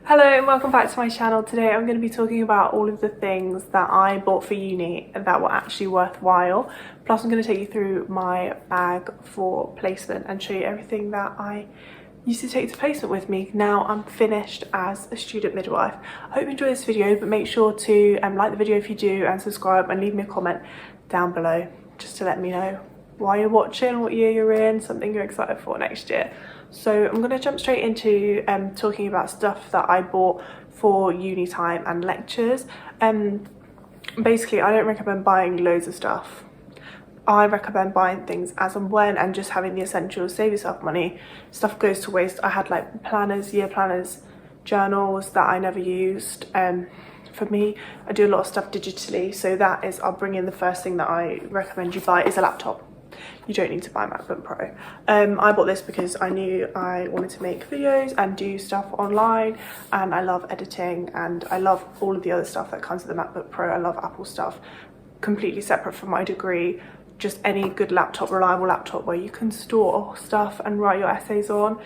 Hello and welcome back to my channel. Today I'm going to be talking about all of the things that I bought for uni that were actually worthwhile. Plus I'm going to take you through my bag for placement and show you everything that I used to take to placement with me. Now I'm finished as a student midwife. I hope you enjoy this video, but make sure to like the video if you do and subscribe and leave me a comment down below just to let me know why you're watching, what year you're in, something you're excited for next year. So I'm going to jump straight into talking about stuff that I bought for uni time and lectures. Basically, I don't recommend buying loads of stuff. I recommend buying things as and when and just having the essentials, save yourself money. Stuff goes to waste. I had like planners, year planners, journals that I never used. For me, I do a lot of stuff digitally, so that is, I'll bring in the first thing that I recommend you buy is a laptop. You don't need to buy a MacBook Pro. I bought this because I knew I wanted to make videos and do stuff online, and I love editing and I love all of the other stuff that comes with the MacBook Pro. I love Apple stuff, completely separate from my degree. Just any good laptop, reliable laptop where you can store stuff and write your essays on.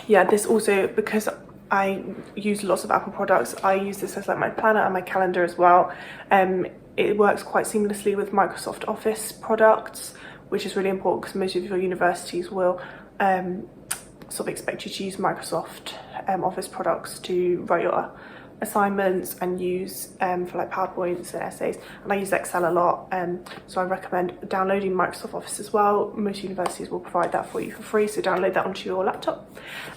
Yeah, this also, because I use lots of Apple products, I use this as like my planner and my calendar as well. It works quite seamlessly with Microsoft Office products, which is really important because most of your universities will sort of expect you to use Microsoft Office products to write your assignments and use for like PowerPoints and essays, and I use Excel a lot, so I recommend downloading Microsoft Office as well. Most universities will provide that for you for free, so download that onto your laptop.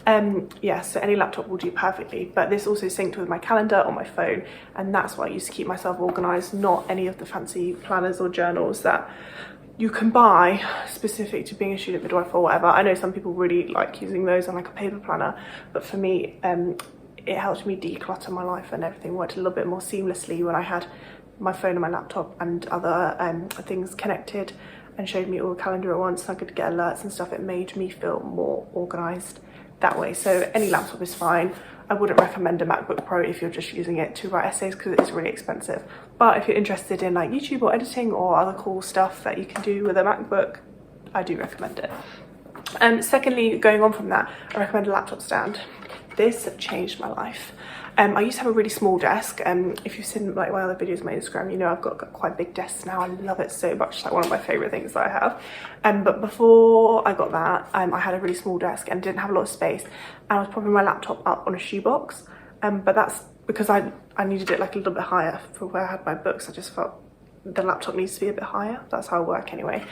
Yeah, so any laptop will do perfectly, but this also synced with my calendar on my phone, and that's why I used to keep myself organized, not any of the fancy planners or journals that you can buy specific to being a student midwife or whatever. I know some people really like using those on like a paper planner, but for me it helped me declutter my life, and everything worked a little bit more seamlessly when I had my phone and my laptop and other things connected and showed me all the calendar at once, and I could get alerts and stuff. It made me feel more organised that way. So any laptop is fine. I wouldn't recommend a MacBook Pro if you're just using it to write essays because it's really expensive. But if you're interested in like YouTube or editing or other cool stuff that you can do with a MacBook, I do recommend it. Secondly, going on from that, I recommend a laptop stand. This changed my life. I used to have a really small desk. If you've seen like my other videos on my Instagram, you know I've got quite big desks now. I love it so much. It's like one of my favourite things that I have. But before I got that, I had a really small desk and didn't have a lot of space. And I was propping my laptop up on a shoebox. But that's because I needed it like a little bit higher for where I had my books. I just felt the laptop needs to be a bit higher. That's how I work anyway.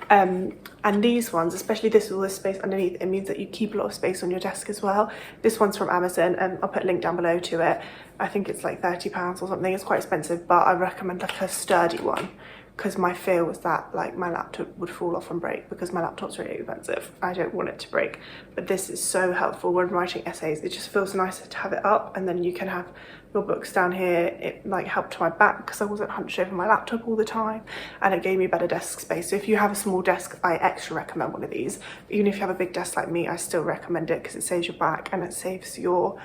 And these ones, especially this with all this space underneath, it means that you keep a lot of space on your desk as well. This one's from Amazon, and I'll put a link down below to it. I think it's like £30 or something. It's quite expensive, but I recommend like a sturdy one, because my fear was that like my laptop would fall off and break, because my laptop's really expensive. I don't want it to break. But this is so helpful when writing essays. It just feels nicer to have it up, and then you can have your books down here. It like helped my back because I wasn't hunched over my laptop all the time, and it gave me better desk space. So if you have a small desk, I extra recommend one of these. Even if you have a big desk like me, I still recommend it because it saves your back and it saves your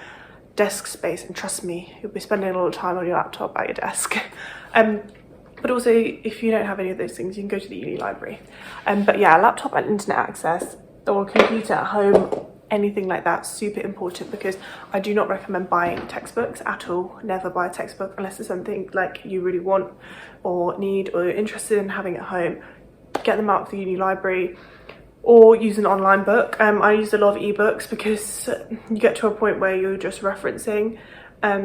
desk space. And trust me, you'll be spending a lot of time on your laptop at your desk. But also, if you don't have any of those things, you can go to the uni library. But yeah, laptop and internet access, or a computer at home, anything like that, super important, because I do not recommend buying textbooks at all. Never buy a textbook unless it's something like you really want or need or you're interested in having at home. Get them out of the uni library or use an online book. I use a lot of ebooks because you get to a point where you're just referencing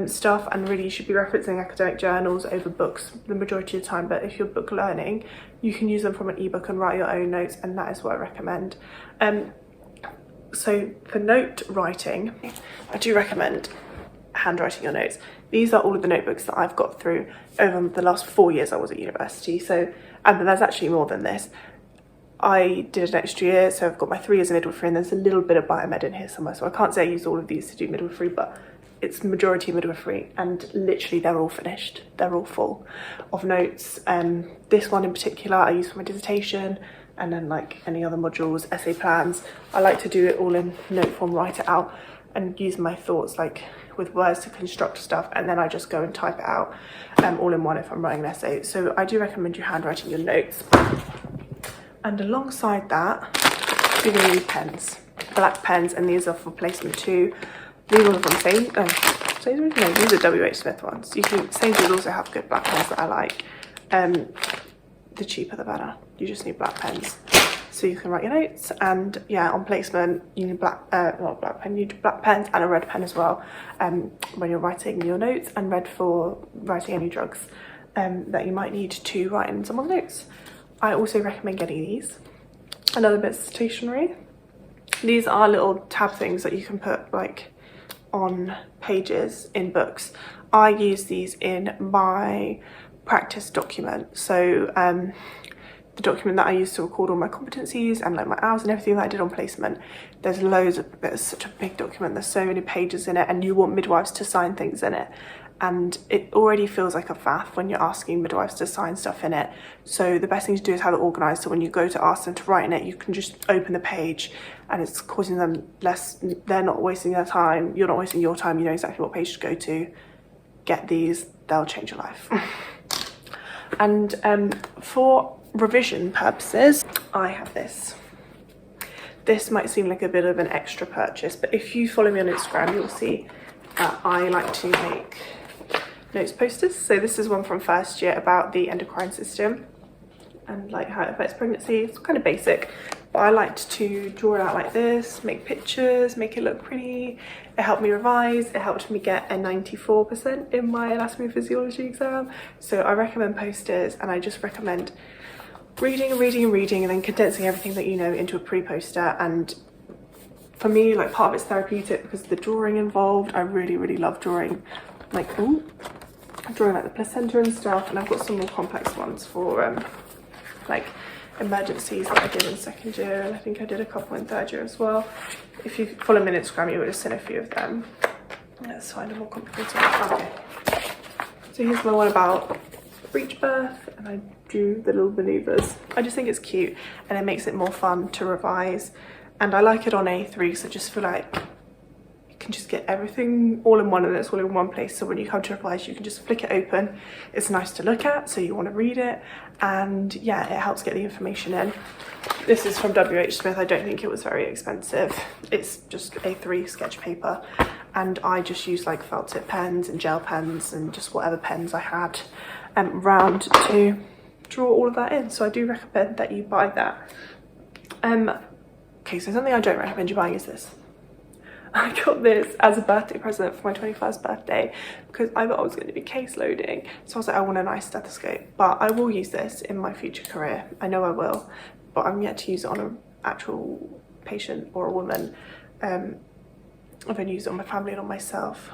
stuff, and really you should be referencing academic journals over books the majority of the time. But if you're book learning, you can use them from an ebook and write your own notes, and that is what I recommend. So for note writing, I do recommend handwriting your notes. These are all of the notebooks that I've got through over the last 4 years I was at university. So, and there's actually more than this. I did an extra year, so I've got my 3 years of midwifery, and there's a little bit of biomed in here somewhere. So I can't say I used all of these to do midwifery, but it's majority midwifery, and literally they're all finished. They're all full of notes. This one in particular I use for my dissertation, and then like any other modules, essay plans. I like to do it all in note form, write it out, and use my thoughts like with words to construct stuff, and then I just go and type it out all in one if I'm writing an essay. So I do recommend you handwriting your notes. And alongside that, you're going to need pens, black pens, and these are for placement 2. These ones from Sainsbury's? No, these are WH Smith ones. Sainsbury's also have good black pens that I like. The cheaper the better. You just need black pens so you can write your notes. And yeah, on placement you need not black pen, you need black pens and a red pen as well when you're writing your notes, and red for writing any drugs that you might need to write in someone's notes. I also recommend getting these. Another bit of stationery. These are little tab things that you can put like on pages in books. I use these in my practice document. So the document that I use to record all my competencies and like my hours and everything that I did on placement, there's such a big document, there's so many pages in it, and you want midwives to sign things in it, and it already feels like a faff when you're asking midwives to sign stuff in it. So the best thing to do is have it organised, so when you go to ask them to write in it, you can just open the page and it's causing them less, they're not wasting their time, you're not wasting your time, you know exactly what page to go to. Get these, they'll change your life. And for revision purposes, I have this. This might seem like a bit of an extra purchase, but if you follow me on Instagram, you'll see that I like to make notes posters. So this is one from first year about the endocrine system and like how it affects pregnancy. It's kind of basic, but I liked to draw it out like this, make pictures, make it look pretty. It helped me revise. It helped me get a 94% in my anatomy and physiology exam. So I recommend posters, and I just recommend reading and reading and reading and then condensing everything that you know into a pre-poster. And for me, like, part of it's therapeutic because of the drawing involved. I really, really love drawing, like, drawing like the placenta and stuff. And I've got some more complex ones for like emergencies that I did in second year, and I think I did a couple in third year as well. If you follow me on Instagram, you would have seen a few of them. Let's find a more complicated one. Okay. So here's my one about breech birth, and I drew the little maneuvers. I just think it's cute and it makes it more fun to revise, and I like it on A3, so I just feel like you can just get everything all in one, and it's all in one place, so when you come to revise you can just flick it open. It's nice to look at, so you want to read it, and yeah, it helps get the information in. This is from WH Smith. I don't think it was very expensive. It's just A3 sketch paper, and I just used like felt tip pens and gel pens and just whatever pens I had round to draw all of that in. So I do recommend that you buy that. Okay, so something I don't recommend you buying is this. I got this as a birthday present for my 21st birthday because I thought I was going to be case loading. So I was like, I want a nice stethoscope, but I will use this in my future career. I know I will, but I'm yet to use it on an actual patient or a woman. I've only used it on my family and on myself.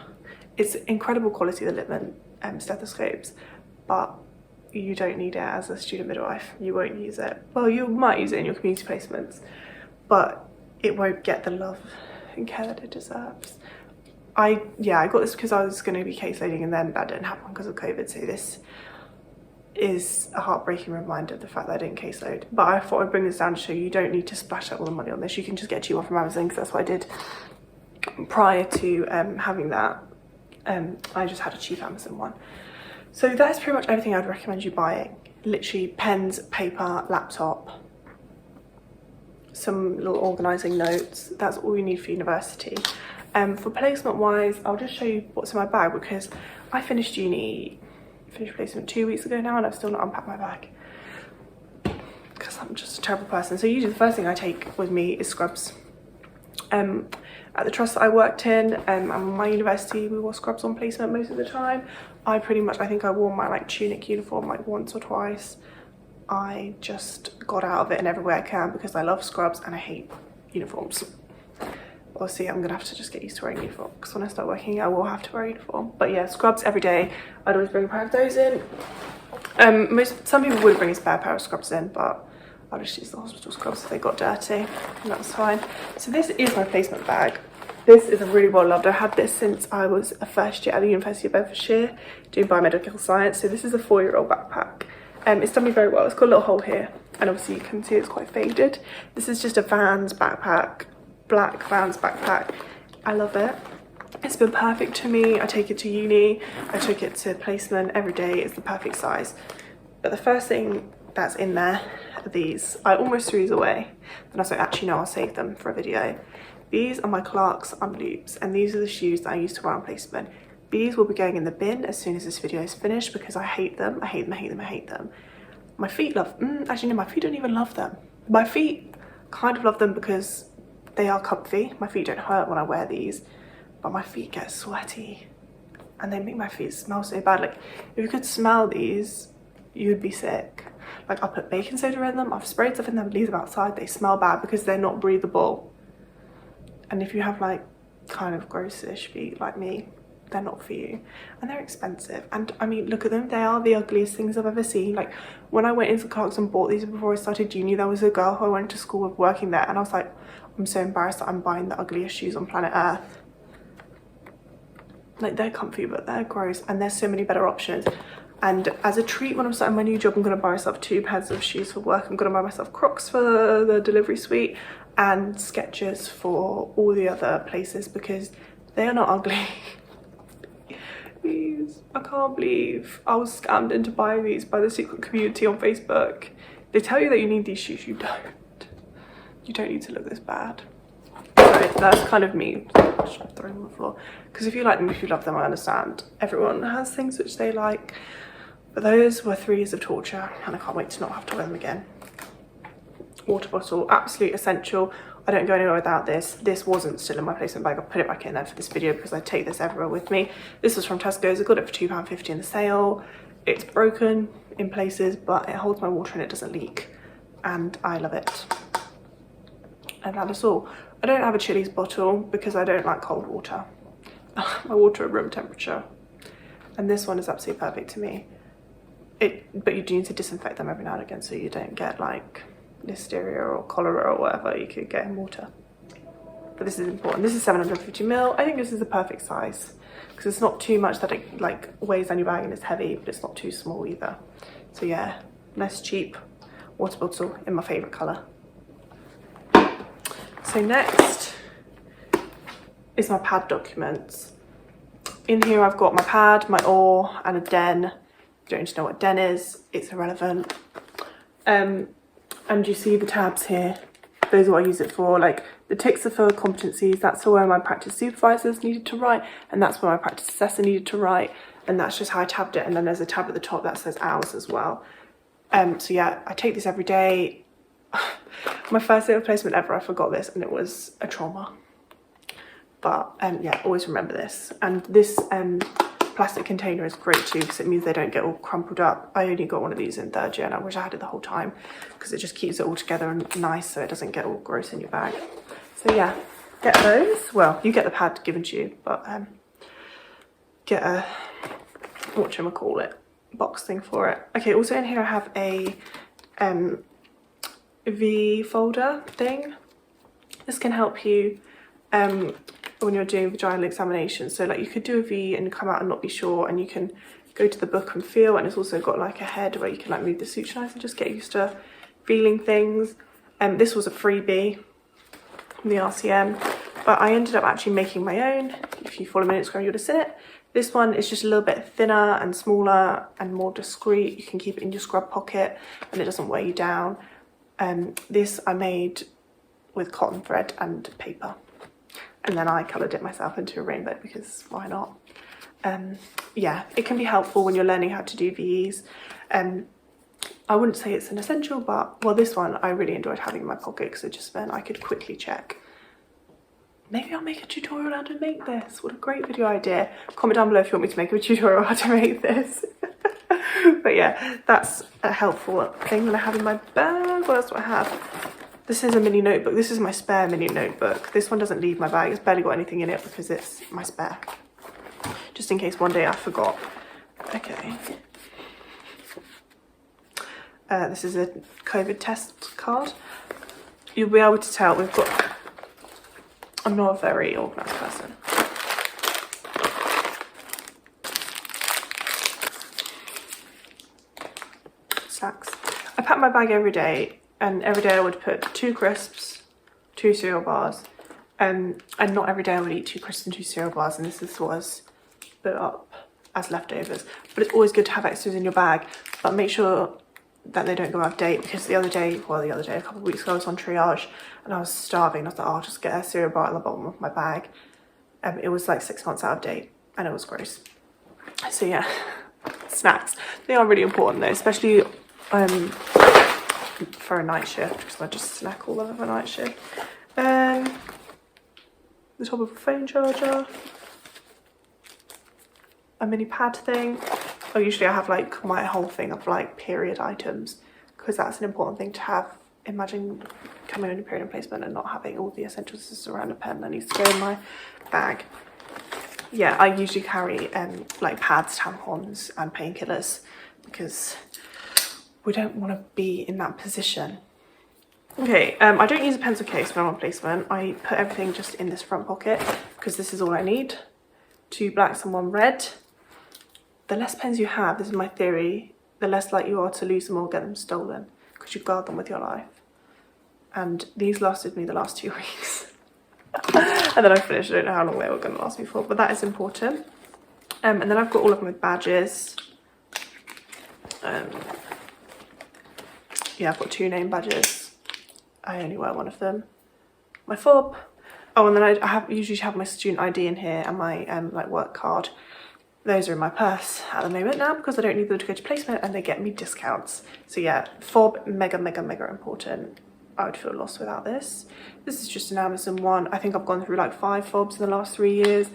It's incredible quality, the Littman stethoscopes, but you don't need it as a student midwife. You won't use it. Well, you might use it in your community placements, but it won't get the love and care that it deserves. I got this because I was going to be case loading, and then that didn't happen because of COVID, so this is a heartbreaking reminder of the fact that I didn't case load. But I thought I'd bring this down to show you don't need to splash out all the money on this. You can just get cheap one from Amazon, because that's what I did prior to having that. I just had a cheap Amazon one. So that's pretty much everything I'd recommend you buying. Literally pens, paper, laptop, some little organising notes. That's all you need for university. For placement wise, I'll just show you what's in my bag, because I finished placement 2 weeks ago now, and I've still not unpacked my bag because I'm just a terrible person. So usually the first thing I take with me is scrubs. At the trust that I worked in and my university, we wore scrubs on placement most of the time. I think I wore my like tunic uniform like once or twice. I just got out of it in every way I can because I love scrubs and I hate uniforms. Obviously, I'm gonna have to just get used to wearing uniform, because when I start working I will have to wear a uniform. But yeah, scrubs every day. I'd always bring a pair of those in. Some people would bring a spare pair of scrubs in, but I'll just use the hospital scrubs if they got dirty, and that's fine. So this is my placement bag. This is really well loved. I had this since I was a first year at the University of Bedfordshire doing biomedical science. So this is a 4-year-old backpack. It's done me very well. It's got a little hole here, and obviously you can see it's quite faded. This is just a Vans backpack, black Vans backpack. I love it. It's been perfect to me. I take it to uni, I took it to placement every day. It's the perfect size. But the first thing that's in there are these. I almost threw these away, and I was like, actually no, I'll save them for a video. These are my Clarks Unloops, and these are the shoes that I used to wear on placement. These will be going in the bin as soon as this video is finished because I hate them. I hate them, I hate them, I hate them. My feet love, actually no, my feet don't even love them. My feet kind of love them because they are comfy. My feet don't hurt when I wear these, but my feet get sweaty and they make my feet smell so bad. Like, if you could smell these, you'd be sick. Like, I put baking soda in them, I've sprayed stuff in them, leave them outside, they smell bad because they're not breathable. And if you have like kind of grossish feet like me, they're not for you, and they're expensive. And I mean, look at them, they are the ugliest things I've ever seen. Like, when I went into Clarks and bought these before I started uni, there was a girl who I went to school with working there, and I was like, I'm so embarrassed that I'm buying the ugliest shoes on planet Earth. Like, they're comfy but they're gross, and there's so many better options. And as a treat, when I'm starting my new job, I'm going to buy myself 2 pairs of shoes for work. I'm going to buy myself Crocs for the delivery suite and Skechers for all the other places because they are not ugly. These, I can't believe I was scammed into buying these by the secret community on Facebook. They tell you that you need these shoes, you don't. You don't need to look this bad. So that's kind of me. Should I throw them on the floor? Because if you like them, if you love them, I understand. Everyone has things which they like. But those were 3 years of torture and I can't wait to not have to wear them again. Water bottle, absolute essential. I don't go anywhere without this. This wasn't still in my placement bag. I put it back in there for this video because I take this everywhere with me. This was from Tesco's. I got it for £2.50 in the sale. It's broken in places, but it holds my water and it doesn't leak. And I love it. And that is all. I don't have a Chili's bottle because I don't like cold water. My water at room temperature. And this one is absolutely perfect to me. But you do need to disinfect them every now and again so you don't get like listeria or cholera or whatever you could get in water. But this is important. This is 750ml. I think this is the perfect size because it's not too much that it like weighs on your bag and it's heavy, but it's not too small either. So yeah, nice cheap water bottle in my favourite colour. So next is my pad documents. In here I've got my pad, my oar and a den. If you don't need to know what a den is, it's irrelevant. And you see the tabs here, those are what I use it for. Like, the ticks are for competencies, that's for where my practice supervisors needed to write, and that's where my practice assessor needed to write, and that's just how I tabbed it. And then there's a tab at the top that says hours as well. So yeah, I take this every day. My first day of placement ever, I forgot this and it was a trauma. But yeah, always remember this. And this plastic container is great too because it means they don't get all crumpled up. I only got one of these in 3rd year and I wish I had it the whole time because it just keeps it all together and nice so it doesn't get all gross in your bag. So yeah, get those. Well, you get the pad given to you, but get a, whatchamacallit, box thing for it. Okay, also in here I have a V folder thing. This can help you when you're doing vaginal examinations. So like you could do a V and come out and not be sure, and you can go to the book and feel, and it's also got like a head where you can like move the suture knife and just get used to feeling things. This was a freebie from the RCM, but I ended up actually making my own. If you follow me on Instagram, you'll have seen it. This one is just a little bit thinner and smaller and more discreet. You can keep it in your scrub pocket and it doesn't weigh you down. This I made with cotton thread and paper, and then I coloured it myself into a rainbow because why not? Yeah, it can be helpful when you're learning how to do VEs. I wouldn't say it's an essential, but well, this one I really enjoyed having in my pocket because it just meant I could quickly check. Maybe I'll make a tutorial on how to make this. What a great video idea. Comment down below if you want me to make a tutorial on how to make this. But yeah, that's a helpful thing that I have in my bag. What else do I have? This is a mini notebook. This is my spare mini notebook. This one doesn't leave my bag. It's barely got anything in it because it's my spare. Just in case one day I forgot. Okay. This is a COVID test card. You'll be able to tell we've got... I'm not a very organised person. Snacks. I pack my bag every day, and every day I would put 2 crisps, 2 cereal bars, and not every day I would eat 2 crisps and 2 cereal bars, and this was put up as leftovers. But it's always good to have extras in your bag, but make sure that they don't go out of date, because the other day, a couple of weeks ago, I was on triage and I was starving. I was like, oh, I'll just get a cereal bar at the bottom of my bag. It was like 6 months out of date and it was gross. So yeah, snacks, they are really important though, especially for a night shift, because I just snack all over a night shift. The top of a phone charger, a mini pad thing. Oh, usually I have like my whole thing of like period items, because that's an important thing to have. Imagine coming on your period and placement and not having all the essentials just around a pen that needs to go in my bag. Yeah, I usually carry like pads, tampons and painkillers, because we don't want to be in that position. Okay, I don't use a pencil case when I'm on placement. I put everything just in this front pocket, because this is all I need. 2 blacks and 1 red. The less pens you have, this is my theory, the less likely you are to lose them or get them stolen, because you guard them with your life. And these lasted me the last 2 weeks. And then I finished. I don't know how long they were going to last me for, but that is important. And then I've got all of my badges. Yeah, I've got 2 name badges. I only wear one of them. My fob. Oh, and then I usually have my student ID in here and my like work card. Those are in my purse at the moment now, because I don't need them to go to placement and they get me discounts. So yeah, fob, mega important. I would feel lost without this. This is just an Amazon one. I think I've gone through like 5 fobs in the last 3 years.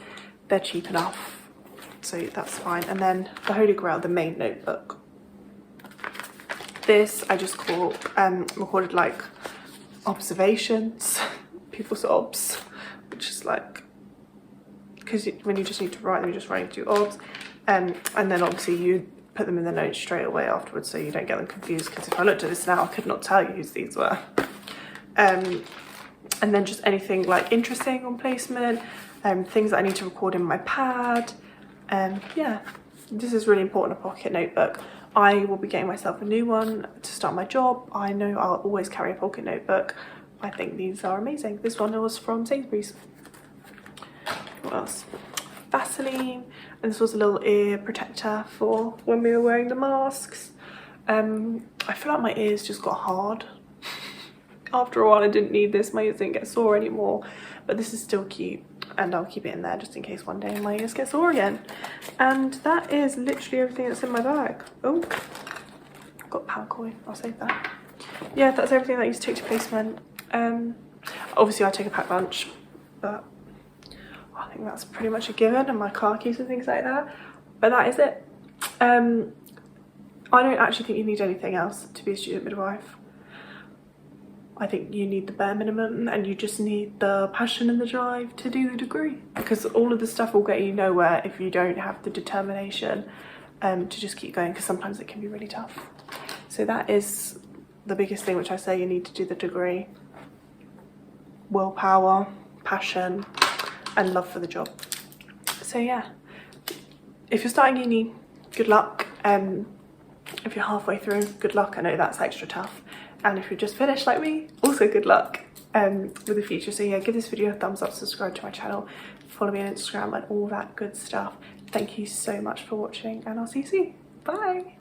They're cheap enough, so that's fine. And then the Holy Grail, the main notebook. This I just recorded like observations, people's obs, which is like, because when you just need to write them, you're just writing 2 obs, and then obviously you put them in the notes straight away afterwards, so you don't get them confused, because if I looked at this now I could not tell you whose these were. And then just anything like interesting on placement, things that I need to record in my pad. Yeah, this is really important, a pocket notebook. I will be getting myself a new one to start my job. I know I'll always carry a pocket notebook. I think these are amazing. This one was from Sainsbury's. What else? Vaseline, and this was a little ear protector for when we were wearing the masks. I feel like my ears just got hard. After a while I didn't need this, my ears didn't get sore anymore, but this is still cute and I'll keep it in there just in case one day my ears get sore again. And that is literally everything that's in my bag. Oh, got pound coin, I'll save that. Yeah, that's everything that I used to take to placement. Obviously I take a packed lunch, but I think that's pretty much a given, and my car keys and things like that. But that is it. I don't actually think you need anything else to be a student midwife. I think you need the bare minimum, and you just need the passion and the drive to do the degree, because all of the stuff will get you nowhere if you don't have the determination to just keep going, because sometimes it can be really tough. So that is the biggest thing which I say you need to do the degree. Willpower, passion, and love for the job. So yeah, if you're starting uni, good luck. If you're halfway through, good luck. I know that's extra tough. And if you're just finished like me, also good luck with the future. So yeah, give this video a thumbs up, subscribe to my channel, follow me on Instagram and all that good stuff. Thank you so much for watching, and I'll see you soon. Bye.